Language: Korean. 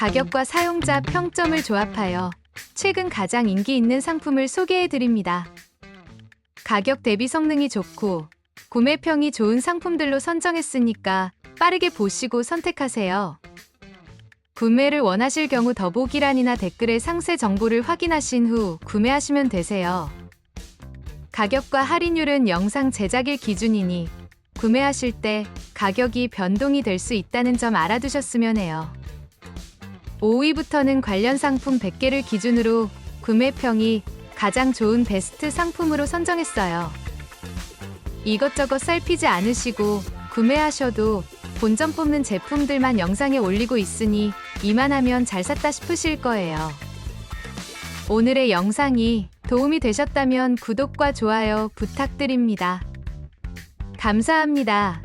가격과 사용자 평점을 조합하여 최근 가장 인기 있는 상품을 소개해 드립니다. 가격 대비 성능이 좋고 구매평이 좋은 상품들로 선정했으니까 빠르게 보시고 선택하세요. 구매를 원하실 경우 더보기란이나 댓글에 상세 정보를 확인하신 후 구매하시면 되세요. 가격과 할인율은 영상 제작일 기준이니 구매하실 때 가격이 변동이 될 수 있다는 점 알아두셨으면 해요. 5위부터는 관련 상품 100개를 기준으로 구매평이 가장 좋은 베스트 상품으로 선정했어요. 이것저것 살피지 않으시고 구매하셔도 본전 뽑는 제품들만 영상에 올리고 있으니 이만하면 잘 샀다 싶으실 거예요. 오늘의 영상이 도움이 되셨다면 구독과 좋아요 부탁드립니다. 감사합니다.